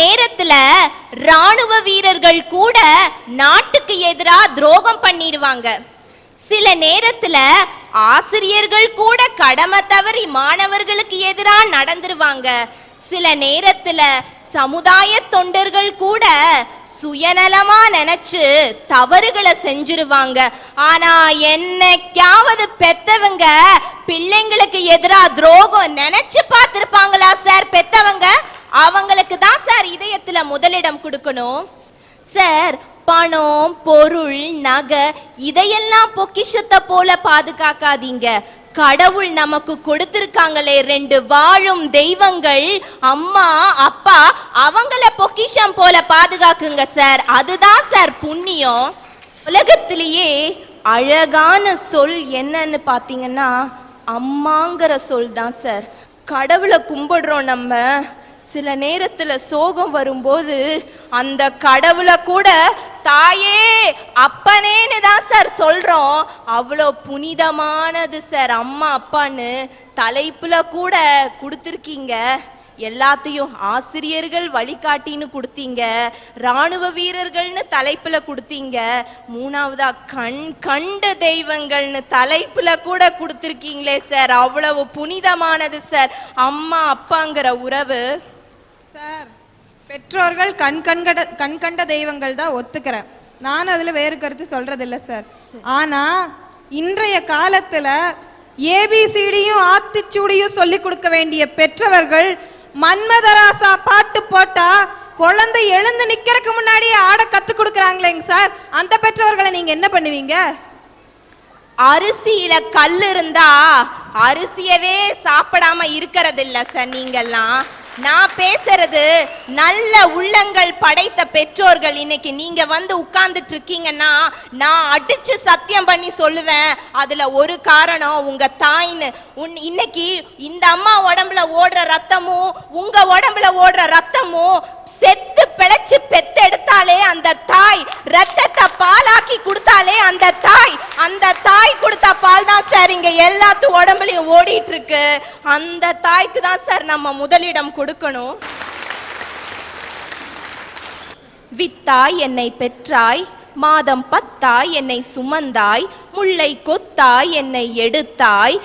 நேரத்துல ராணுவ வீரர்கள் கூட நாட்டுக்கு எதிராக துரோகம் பண்ணிடுவாங்க. சில நேரத்துல ஆசிரியர்கள் கூட கடமை தவறி மாணவர்களுக்கு எதிராக நடந்துருவாங்க. சில நேரத்துல சமுதாய தொண்டர்கள் கூட சுயநலமா நினைச்சு தவறுகளை செஞ்சிருவாங்க. ஆனா என்னைக்காவது பெத்தவங்க பிள்ளைங்களுக்கு எதிராக துரோகம் நினைச்சு பார்த்திருப்பாங்களா சார்? பெத்தவங்க அவங்களுக்கு தான் சார் இதயத்துல முதலிடம் கொடுக்கணும். சார், பணம், பொருள், நகை இதையெல்லாம் பொக்கிஷத்தை போல பாதுகாக்காதீங்க. கடவுள் நமக்கு கொடுத்திருக்காங்களே 2 வாழும் தெய்வங்கள், அம்மா அப்பா, அவங்கள பொக்கிஷம் போல பாதுகாக்குங்க சார். அதுதான் சார் புண்ணியம். உலகத்திலேயே அழகான சொல் என்னன்னு பார்த்தீங்கன்னா அம்மாங்கிற சொல் தான் சார். கடவுளை கும்பிடுறோம் நம்ம. சில நேரத்தில் சோகம் வரும்போது அந்த கடவுளை கூட தாயே அப்பனேன்னு தான் சார் சொல்கிறோம். அவ்வளோ புனிதமானது சார் அம்மா அப்பான்னு. தலைப்பில் கூட கொடுத்துருக்கீங்க. எல்லாத்தையும் ஆசிரியர்கள் வழிகாட்டின்னு கொடுத்தீங்க, இராணுவ வீரர்கள்னு தலைப்பில் கொடுத்தீங்க, 3வதா கண்ட தெய்வங்கள்னு தலைப்பில் கூட கொடுத்துருக்கீங்களே சார். அவ்வளவு புனிதமானது சார் அம்மா அப்பாங்கிற உறவு. சார், பெற்றோர்கள் கண்கண்ட தெய்வங்கள் தான் ஒத்துக்கிறேன். நான் அதில் வேறு கருத்து சொல்றதில்லை சார். ஆனால் இன்றைய காலத்தில் ஏபிசிடியும் ஆத்திச்சூடியும் சொல்லி கொடுக்க வேண்டிய பெற்றவர்கள் மன்மதராசா பாட்டு போட்டா குழந்தை எழுந்து நிக்கிறதுக்கு முன்னாடியே ஆட கத்து கொடுக்குறாங்களேங்க சார். அந்த பெற்றோர்களை நீங்க என்ன பண்ணுவீங்க? அரிசியில கல் இருந்தா அரிசியவே சாப்பிடாம இருக்கிறது இல்ல சார் நீங்கெல்லாம். நான் பேசுறது நல்ல உள்ளங்கள் படைத்த பெற்றோர்கள். இன்னைக்கு நீங்க வந்து உட்கார்ந்துட்டு இருக்கீங்கன்னா நான் அடிச்சு சத்தியம் பண்ணி சொல்லுவேன், அதுல ஒரு காரணம் உங்க தாயின்னு. இன்னைக்கு இந்த அம்மா உடம்புல ஓடுற ரத்தமும் உங்க உடம்புல ஓடுற ரத்தமும் செத்து பிழைச்சு பெத்தெடுத்தாலே அந்த தாய், ரத்தத்தை பாலாக்கி கொடுத்தாலே அந்த தாய் கொடுத்த பால் தான் சார் இங்க எல்லாத்து உடம்புலையும் ஓடிட்டு இருக்கு. அந்த தாய்க்கு தான் சார் நம்ம முதலிடம் கொடுக்கணும். வித்தாய் என்னை பெற்றாய், மாதம் 10 என்னை சுமந்தாய், முல்லை கொத்தாய் என்னை எடுத்தாய்,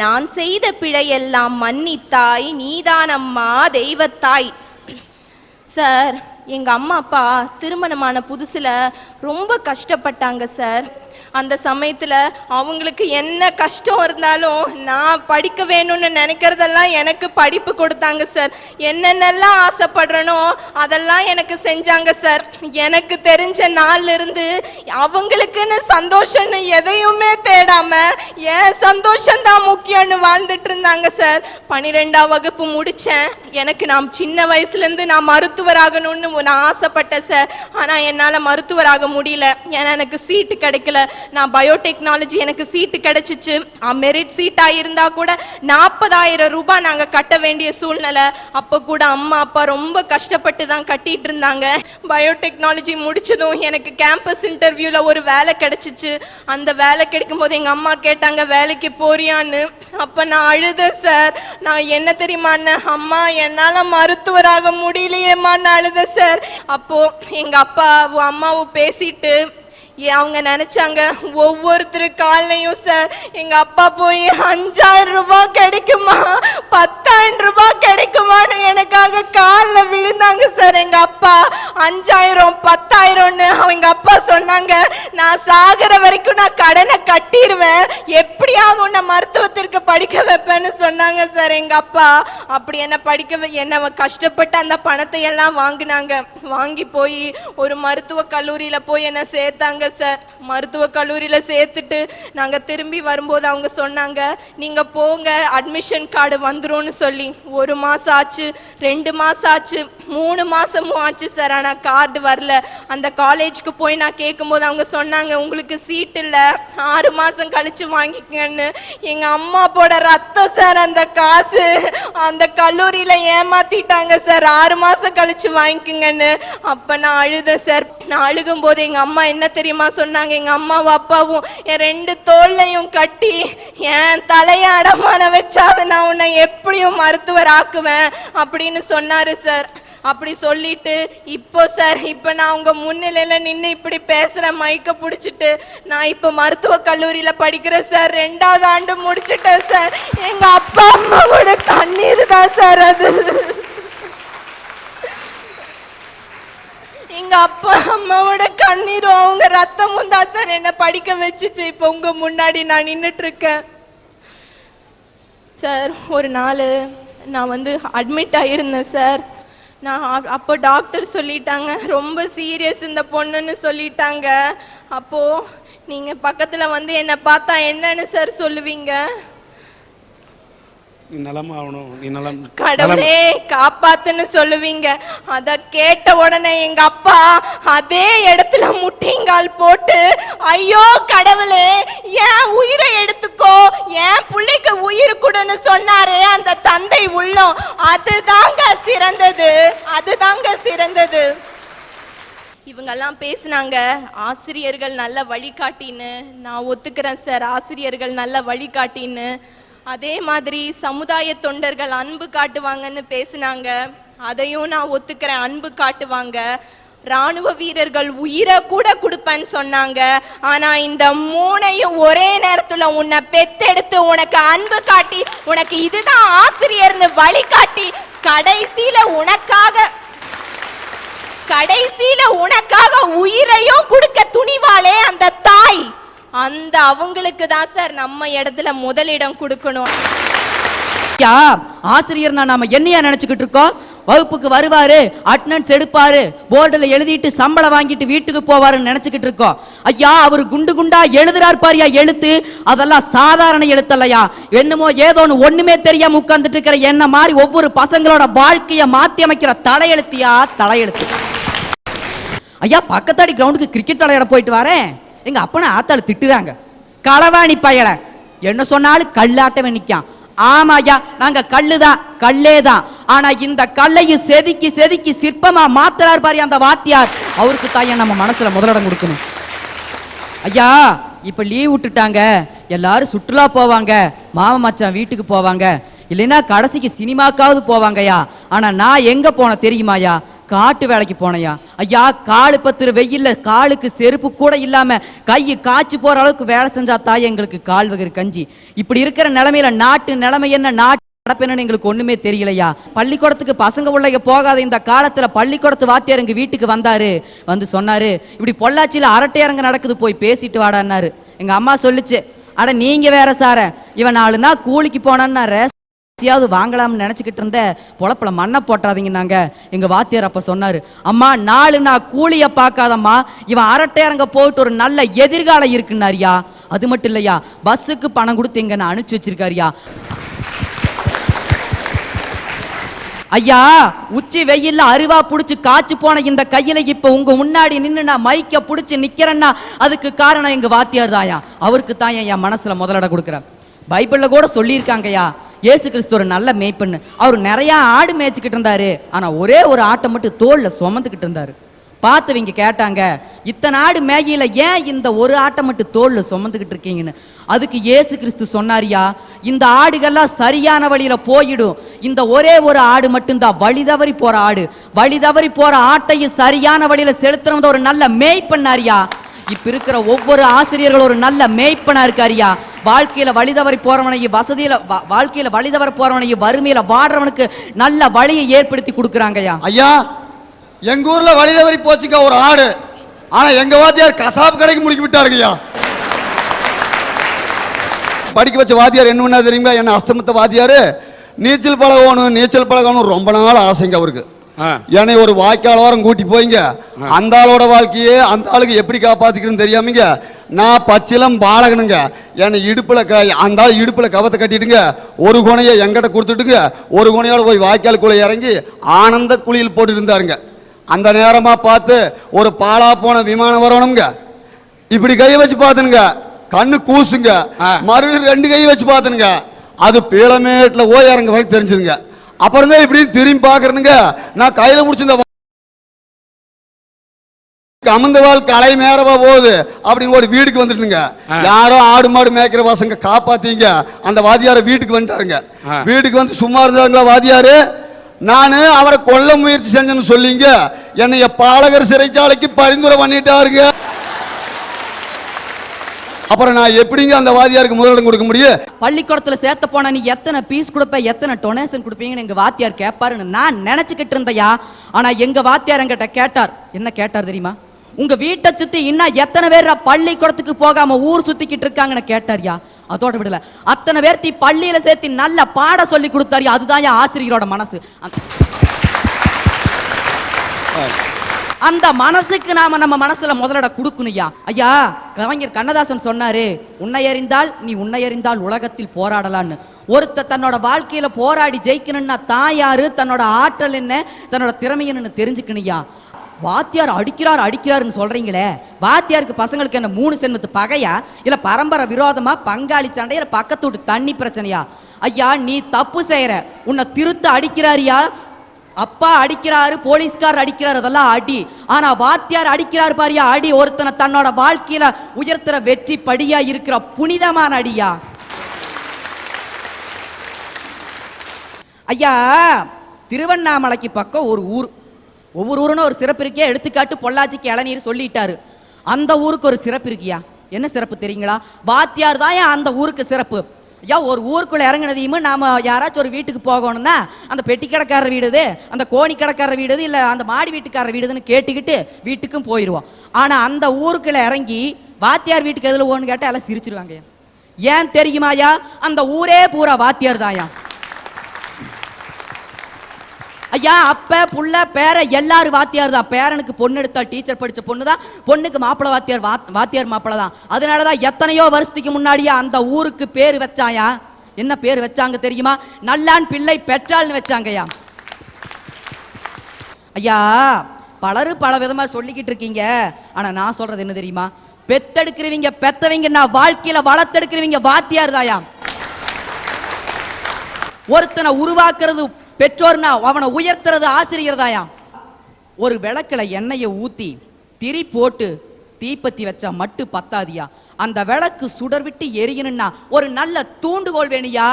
நான் செய்த பிழையெல்லாம் மன்னித்தாய், நீதானம்மா தெய்வத்தாய். சார், எங்கள் அம்மா அப்பா திருமணமான புதுசில் ரொம்ப கஷ்டப்பட்டாங்க சார். அந்த சமயத்தில் அவங்களுக்கு என்ன கஷ்டம் இருந்தாலும் நான் படிக்க வேணும்னு நினைக்கிறதெல்லாம் எனக்கு படிப்பு கொடுத்தாங்க சார். என்னென்னலாம் ஆசைப்படுறனோ அதெல்லாம் எனக்கு செஞ்சாங்க சார். எனக்கு தெரிஞ்ச நாள்லேருந்து அவங்களுக்குன்னு சந்தோஷம்னு எதையுமே தேடாம என் சந்தோஷம்தான் முக்கியம்னு வாழ்ந்துட்டு இருந்தாங்க சார். 12ஆம் வகுப்பு முடித்தேன். எனக்கு நான் சின்ன வயசுலேருந்து நான் மருத்துவராகணும்னு நான் ஆசைப்பட்டேன் சார். ஆனால் என்னால் மருத்துவராக முடியல. ஏன்னா எனக்கு சீட்டு கிடைக்கல. நான் பயோடெக்னாலஜி எனக்கு சீட்டு கிடைச்சிச்சு. மெரிட் சீட்டாக இருந்தால் கூட 40,000 ரூபாய் நாங்கள் கட்ட வேண்டிய சூழ்நிலை. அப்போ கூட அம்மா அப்பா ரொம்ப கஷ்டப்பட்டு தான் கட்டிட்டு இருந்தாங்க. பயோடெக்னாலஜி முடிச்சதும் எனக்கு கேம்பஸ் இன்டர்வியூவில் ஒரு வேலை கிடைச்சிச்சு. அந்த வேலை கிடைக்கும் போது எங்கள் அம்மா கேட்டாங்க வேலைக்கு போறியான்னு. அப்போ நான் அழுதேன் சார். நான் என்ன தெரியுமான்னு, அம்மா என்னால் மருத்துவராக முடியலையேம்மான்னு அழுதேன் சார். அப்போது எங்கள் அப்பாவும் அம்மாவும் பேசிட்டு அவங்க நினைச்சாங்க ஒவ்வொருத்தரு காலையும் சார் எங்க அப்பா போய் 5,000 ரூபாய் கிடைக்குமா 10,000 ரூபாய் கிடைக்குமான்னு எனக்காக காலில் விழுந்தாங்க சார். எங்க அப்பா 5,000 10,000ன்னு அவங்க அப்பா சொன்னாங்க. நான் சாகிற வரைக்கும் நான் கடனை கட்டிடுவேன், எப்படியாவது உன்னை மருத்துவத்திற்கு படிக்க வைப்பேன்னு சொன்னாங்க சார் எங்க அப்பா. அப்படி என்ன என்ன கஷ்டப்பட்டு அந்த பணத்தை எல்லாம் வாங்கினாங்க. வாங்கி போய் ஒரு மருத்துவ கல்லூரியில போய் என்ன சேர்த்தாங்க சார். மருத்துவ கல்லூரியில சேர்த்துட்டு நாங்க திரும்பி வரும்போது அவங்க சொன்னாங்க நீங்க போங்க அட்மிஷன் கார்டு வந்துரும்னு சொல்லி. 1 மாசம் ஆச்சு, 2 மாசம் ஆச்சு, 3 மாசமும் ஆச்சு சார். ஆனா கார்டு வரல. அந்த காலேஜுக்கு போய் நான் கேட்கும்போது அவங்க சொன்னாங்க உங்களுக்கு சீட் இல்ல, 6 மாசம் கழிச்சு வாங்கிக்கன்னு. எங்க அம்மா போட ரத்தம் சார் அந்த காசு. அந்த கல்லூரியில ஏமாத்திட்டாங்க சார், 6 மாசம் கழிச்சு வாங்கிக்கங்கன்னு. அப்ப நான் அழுதேன் சார். நான் அழுகும் போது எங்க அம்மா என்ன தெரியுமா சொன்னாங்க, எங்க அம்மாவும் அப்பாவும் என் 2 தோள்லையும் கட்டி என் தலைய அடமான வச்சாது நான் உன்னை எப்படியும் மருத்துவர் ஆக்குவேன் அப்படின்னு சொன்னாரு சார். அப்படி சொல்லிட்டு இப்போ சார் இப்போ நான் உங்க முன்னிலையில நின்று இப்படி பேசுறேன் மைக்க பிடிச்சிட்டு. நான் இப்போ மருத்துவ கல்லூரியில படிக்கிறேன் சார், 2வது ஆண்டு முடிச்சிட்டேன் சார். எங்க அப்பா அம்மாவோட கண்ணீர் தான் சார் அது. எங்க அப்பா அம்மாவோட கண்ணீரும் அவங்க ரத்தமும் தான் சார் என்ன படிக்க வச்சுச்சு. இப்போ உங்க முன்னாடி நான் நின்றுட்டு இருக்கேன் சார். ஒரு நாள் நான் அட்மிட் ஆகிருந்தேன் சார். நான் அப்போ டாக்டர் சொல்லிட்டாங்க ரொம்ப சீரியஸ் இந்த பொண்ணுன்னு சொல்லிட்டாங்க. அப்போது நீங்கள் பக்கத்தில் என்னை பார்த்தா என்னன்னு சார் சொல்லுவீங்க? நீ நலமாகணும், நீ நலம், கடவுளே காப்பாத்துன்னு சொல்லுவீங்க. அத கேட்ட உடனே எங்க அப்பா அதே இடத்துல முட்டிங்கால் போட்டு, ஐயோ கடவுளே ஏன் உயிரை எடுத்துக்கோ, ஏன் பிள்ளைக்கு உயிர் கொடுன்னு சொன்னாரே அந்த தந்தை உள்ளம், அதுதாங்க சிறந்தது, அதுதாங்க சிறந்தது. இவங்கெல்லாம் பேசினாங்க ஆசிரியர்கள் நல்ல வழிகாட்டின்னு. நான் ஒத்துக்கிறேன் சார், ஆசிரியர்கள் நல்ல வழிகாட்டின்னு. அதே மாதிரி சமுதாய தொண்டர்கள் அன்பு காட்டுவாங்கன்னு பேசினாங்க. அதையும் நான் ஒத்துக்கிறேன், அன்பு காட்டுவாங்க. ராணுவ வீரர்கள் உயிரை கூட கொடுப்பேன்னு சொன்னாங்க. ஆனா இந்த 3ஐயும் ஒரே நேரத்துல உன்னை பெத்தெடுத்து உனக்கு அன்பு காட்டி உனக்கு இதுதான் ஆசிரியர்னு வழிகாட்டி கடைசியில உனக்காக உயிரையும் கொடுக்க துணிவாளே அந்த தாய், அந்த அவங்களுக்கு தான் சார் நம்ம இடத்துல முதலிடம் கொடுக்கணும். ஆசிரியர் நாம என்னையா நினைச்சுக்கிட்டு இருக்கோம்? வகுப்புக்கு வருவாரு, அட்டெண்டன்ஸ் எடுப்பாரு, போர்டில் எழுதிட்டு சம்பளம் வாங்கிட்டு வீட்டுக்கு போவாருன்னு நினைச்சுக்கிட்டு இருக்கோம். ஐயா அவர் குண்டு குண்டா எழுதுறாரு பாரியா எழுத்து, அதெல்லாம் சாதாரண எழுத்தல்லையா. என்னமோ ஏதோன்னு ஒண்ணுமே தெரியாம உட்கார்ந்துட்டு இருக்கிற என்ன மாதிரி ஒவ்வொரு பசங்களோட வாழ்க்கைய மாத்தி அமைக்கிற தலையெழுத்தியா தலையெழுத்து. ஐயா பக்கத்தாடி கிரவுண்டுக்கு கிரிக்கெட் விளையாட போயிட்டு வரேன், எங்க அப்பனை ஆத்தாளு திட்டுறாங்க, களவாணி பயல என்ன சொன்னாலும் கல்லாட்டவே நிக்கான். ஆமா ஐயா நாங்க கல்லுதான், கல்லேதான். ஆனா இந்த கல்லையும் செதுக்கி செதுக்கி சிற்பமா மாத்துறாரு பாரு அந்த வாத்தியார், அவருக்கு தாயா நம்ம மனசுல முதலிடம் கொடுக்கணும். ஐயா இப்ப லீவ் விட்டுட்டாங்க, எல்லாரும் சுற்றுலா போவாங்க, மாமா மச்சான் வீட்டுக்கு போவாங்க, இல்லைன்னா கடைசிக்கு சினிமாக்காவது போவாங்கய்யா. ஆனா நான் எங்க போன தெரியுமாயா? காட்டு வேலைக்கு போனையா. ஐயா காலு பத்திர வெயில்ல காலுக்கு செருப்பு கூட இல்லாம கையை காய்ச்சி போற அளவுக்கு வேலை செஞ்சா தாய் எங்களுக்கு கால் வகிற கஞ்சி. இப்படி இருக்கிற நிலைமையில நாட்டு நிலைமை என்ன, நாட்டு நடப்பேன்னு எங்களுக்கு ஒண்ணுமே தெரியலையா. பள்ளிக்கூடத்துக்கு பசங்க உள்ள போகாத இந்த காலத்துல பள்ளிக்கூடத்து வாத்தியார் எங்க வீட்டுக்கு வந்தாரு, வந்து சொன்னாரு இப்படி பொள்ளாச்சியில அரட்டையரங்க நடக்குது போய் பேசிட்டு வாடான்னாரு. எங்க அம்மா சொல்லுச்சு, அட நீங்க வேற சார, இவன் 4 நாள் கூலிக்கு போனான்னு ாவது வாங்கலாம்னு நினைச்சுக்கிட்டு இருந்த பொழப்பல மண்ணை போட்டாதீங்கன்னாங்க. எங்க வாத்தியார் அப்ப சொன்னாரு, அம்மா 4 நாள் கூலிய பார்க்காதம்மா, இவன் அரட்டையரங்க போயிட்டு ஒரு நல்ல எதிர்காலம் இருக்குன்னாரியா. அது மட்டும் இல்லையா, பஸ்ஸுக்கு பணம் கொடுத்து எங்க நான் அனுப்பிச்சு வச்சிருக்காரியா. ஐயா உச்சி வெயில்ல அருவா புடிச்சு காய்ச்சி போன இந்த கையில இப்ப உங்க முன்னாடி நின்று நான் மைக்க புடிச்சு நிக்கிறேன்னா அதுக்கு காரணம் எங்க வாத்தியார் தாயா. அவருக்கு தான் என் மனசுல முதலிடம் கொடுக்குறேன். பைபிள்ல கூட சொல்லியிருக்காங்கய்யா, இயேசு கிறிஸ்து ஒரு நல்ல மேய்ப்பண்ணு. அவர் நிறைய ஆடு மேய்ச்சிக்கிட்டு இருந்தாரு, ஆனா ஒரே ஒரு ஆட்டை மட்டும் தோல்ல சுமந்துக்கிட்டு இருந்தாரு. பார்த்தவங்க கேட்டாங்க, இத்தனை ஆடு மேயில ஏன் இந்த ஒரு ஆட்டை மட்டும் தோல்ல சுமந்துக்கிட்டு இருக்கீங்கன்னு. அதுக்கு இயேசு கிறிஸ்து சொன்னாரியா, இந்த ஆடுகள்லாம் சரியான வழியில போயிடும், இந்த ஒரே ஒரு ஆடு மட்டும்தான் வழி தவறி போற ஆடு. வழி தவறி போற ஆட்டையும் சரியான வழியில செலுத்துறவங்க ஒரு நல்ல மேய்ப்பண்ணாரியா. இப்ப இருக்கிற ஒவ்வொரு ஆசிரியர்கள் ஒரு நல்ல மேய்ப்பனா இருக்காரியா. வாழ்க்கையில வழிதவறி போறவனையும் வாழ்க்கையில வழிதவற போறவனையும் வறுமையில வாடுறவனுக்கு நல்ல வழியை ஏற்படுத்தி கொடுக்குறாங்கய்யா. ஐயா எங்க ஊர்ல வழிதவறி போச்சுங்க ஒரு ஆடு, ஆனா எங்க வாத்தியார் கசாப்பு கடைக்கு முடிக்கி விட்டாருங்கய்யா. படிக்க வச்ச வாத்தியார் என்ன தெரியுங்களா, என்ன அஸ்தமத்த வாத்தியாரு நீச்சல் பழகணும் ரொம்ப நாள் ஆசைங்க அவருக்கு. என்னை ஒரு வாய்க்காலோரம் கூட்டி போய்ங்க, அந்த ஆளோட வாழ்க்கையே அந்த ஆளுக்கு எப்படி காப்பாத்திக்கிறேன்னு தெரியாமங்க நான் பச்சிலம் பாலகனுங்க. என்னை அந்த ஆள் இடுப்புல கவத்தை கட்டிட்டுங்க, ஒரு குணையை எங்கிட்ட கொடுத்துட்டுங்க, ஒரு குணையோட போய் வாய்க்காலுக்குள்ள இறங்கி ஆனந்த குளியல் போட்டு இருந்தாருங்க. அந்த நேரமா பார்த்து ஒரு பாலா போன விமானம் வரணுங்க, இப்படி கையை வச்சு பார்த்துனுங்க, கண்ணு கூசுங்க, மறுபடியும் 2 கை வச்சு பார்த்துனுங்க, அது பீளமேட்ல ஓயாரங்க வரைக்கும் தெரிஞ்சுதுங்க. அப்புறம் தான் இப்படி திரும்பி பாக்குறேனுங்க, நான் கையில முடிச்சிருந்த அமர்ந்தவாள் கலை மேறவா போகுது அப்படின்னு ஒரு வீட்டுக்கு வந்துட்டுங்க. யாரோ ஆடு மாடு மேய்க்கிற பசங்க காப்பாத்தீங்க, அந்த வாதியார வீட்டுக்கு வந்துட்டாருங்க. வீட்டுக்கு வந்து சும்மா இருந்தாருங்களா வாதியாரு, நான் அவரை கொல்ல முயற்சி செஞ்சேன்னு சொல்லிங்க என்னைய பாலகர் சிறைச்சாலைக்கு பரிந்துரை பண்ணிட்டாருங்க. அப்புறம் நான் எப்படிங்க அந்த வாத்தியாருக்கு முதலிடம் கொடுக்க முடியும்? பள்ளிக்கூடத்துல சேர்த்த போனா நீ எத்தனை பீஸ் கொடுப்ப, எத்தனை டொனேஷன் கொடுப்பீங்கன்னு எங்க வாத்தியார் கேட்பாருன்னு நான் நினைச்சுக்கிட்டு இருந்தையா. ஆனா எங்க வாத்தியார் என்கிட்ட கேட்டார். என்ன கேட்டார் தெரியுமா? உங்க வீட்டை சுத்தி இன்னும் எத்தனை பேர் பள்ளிக்கூடத்துக்கு போகாம ஊர் சுத்திக்கிட்டு இருக்காங்கன்னு கேட்டார்யா. அதோட விடல, அத்தனை பேர்த்தி பள்ளியில சேர்த்து நல்ல பாட சொல்லி கொடுத்தாரு. அதுதான் ஆசிரியரோட மனசு. அந்த மனசுக்கு நாம நம்ம மனசுல முதலிட கொடுக்கணும்யா. ஐயா கலைஞர் கண்ணதாசன் சொன்னாரு, உன்னை அறிந்தால் நீ உன்னை அறிந்தால் உலகத்தில் போராடலான்னு. ஒருத்த தன்னோட வாழ்க்கையில போராடி ஜெயிக்கணும்னா தான் யாரு, தன்னோட ஆற்றல் என்ன, தன்னோட திறமை என்னன்னு தெரிஞ்சுக்கணும்யா. வாத்தியார் அடிக்கிறாருன்னு சொல்றீங்களே, வாத்தியாருக்கு பசங்களுக்கு என்ன 3 சென்மத்து பகையா, இல்ல பரம்பரை விரோதமா, பங்காளி சண்டை, இல்ல பக்கத்து வீட்டு தண்ணி பிரச்சனையா? ஐயா நீ தப்பு செய்யற, உன்னை திருத்த அடிக்கிறாரியா. அப்பா அடிக்கிறாரு, போலீஸ்கார் அடிக்கிறாரு, அதெல்லாம் அடி. ஆனா வாத்தியார் அடிக்கிறாரு பாரியா அடி. ஒருத்தனை தன்னோட வாழ்க்கையில உயர்த்துற வெற்றி படியா இருக்கிற புனிதமான அடியா. ஐயா திருவண்ணாமலைக்கு பக்கம் ஒரு ஊர், ஒவ்வொரு ஊருன்னு ஒரு சிறப்பு இருக்கே. எடுத்துக்காட்டு பொள்ளாச்சிக்கு இளநீர் சொல்லிட்டாரு. அந்த ஊருக்கு ஒரு சிறப்பு இருக்கியா. என்ன சிறப்பு தெரியுங்களா? வாத்தியார் தான் அந்த ஊருக்கு சிறப்பு. ஐயா ஒரு ஊருக்குள்ள இறங்கினதையுமே நாம யாராச்சும் ஒரு வீட்டுக்கு போகணும்னா அந்த பெட்டி கடைக்காரர் வீடுது, அந்த கோணி கடைக்காரர் வீடுது, இல்ல அந்த மாடி வீட்டுக்காரர் வீடுதுன்னு கேட்டுக்கிட்டு வீட்டுக்கும் போயிடுவோம். ஆனா அந்த ஊருக்குள்ள இறங்கி வாத்தியார் வீட்டுக்கு எதுல ஓன்னு கேட்டா எல்லாம் சிரிச்சிருவாங்க. ஏன் தெரியுமாயா? அந்த ஊரே பூரா வாத்தியார் தாயா. ஐயா அப்ப புள்ள பேர எல்லாரும் வாத்தியார் தான். பேரனுக்கு பொண்ணு எடுத்தா டீச்சர் படிச்ச பொண்ணு தான், பொண்ணுக்கு மாப்பிள வாத்தியார், வாத்தியார் மாப்பிள தான். அதனாலதான் எத்தனையோ வருஷத்துக்கு முன்னாடியே அந்த ஊருக்கு பேர் வச்சாயா. என்ன பேர் வச்சாங்க தெரியுமா? நல்லான் பிள்ளை பெற்றாள்னு வச்சாங்கய்யா. ஐயா பலரும் பல விதமா சொல்லிக்கிட்டு இருக்கீங்க. ஆனா நான் சொல்றது என்ன தெரியுமா? பெத்தெடுக்கிறவங்க பெத்தவங்க, நான் வாழ்க்கையில வளர்த்தெடுக்கிறவங்க வாத்தியார் தாயா. ஒருத்தனை உருவாக்குறது பெற்றோர்னா அவனை உயர்த்துறது ஆசிரியர் தாயா. ஒரு விளக்குல எண்ணெயை ஊத்தி திரி போட்டு தீப்பத்தி வச்சா மட்டும் பத்தாதியா. அந்த விளக்கு சுடர் விட்டு எரியணும்னா ஒரு நல்ல தூண்டுகோல் வேணுயா.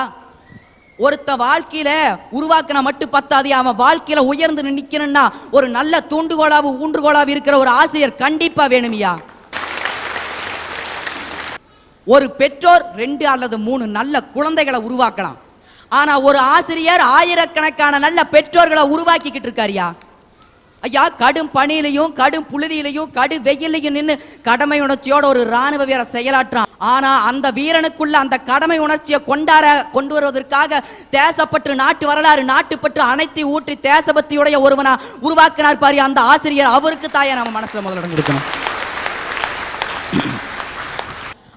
ஒருத்த வாழ்க்கையில உருவாக்கினா மட்டும் பத்தாதியா, அவன் வாழ்க்கையில உயர்ந்து நிக்கணும்னா ஒரு நல்ல தூண்டுகோலாவும் ஊன்றுகோலாவும் இருக்கிற ஒரு ஆசிரியர் கண்டிப்பா வேணுமியா. ஒரு பெற்றோர் 2 அல்லது 3 நல்ல குழந்தைகளை உருவாக்கலாம். ஆனா ஒரு ஆசிரியர் ஆயிரக்கணக்கான நல்ல பெற்றோர்களை உருவாக்கிக்கிட்டு இருக்காரியா. ஐயா கடும் பணியிலையும் கடும் புழுதியிலையும் கடு வெயிலையும் நின்று கடமை உணர்ச்சியோட ஒரு ராணுவ வீரர் செயலாற்றான். ஆனா அந்த வீரனுக்குள்ள அந்த கடமை உணர்ச்சியை கொண்டு வருவதற்காக தேசப்பற்று, நாட்டு வரலாறு, நாட்டுப்பற்று அனைத்து ஊற்றி தேசபக்தியுடைய ஒருவனா உருவாக்கினார் பாரு அந்த ஆசிரியர். அவருக்கு தாயா நம்ம மனசுல முதலிடம் கொடுக்கணும்.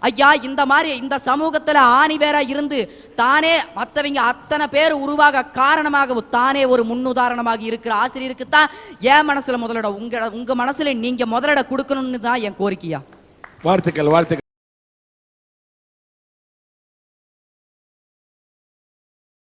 ஐயா இந்த மாதிரி இந்த சமூகத்துல ஆணி வேற இருந்து தானே மற்றவங்க அத்தனை பேர் உருவாக காரணமாக தானே ஒரு முன்னுதாரணமாக இருக்கிற ஆசிரியருக்கு தான் என் மனசுல முதலிட, உங்க மனசுல நீங்க முதலிட கொடுக்கணும்னு தான் என் கோரிக்கையா. வாழ்த்துக்கள் வாழ்த்துக்கள்.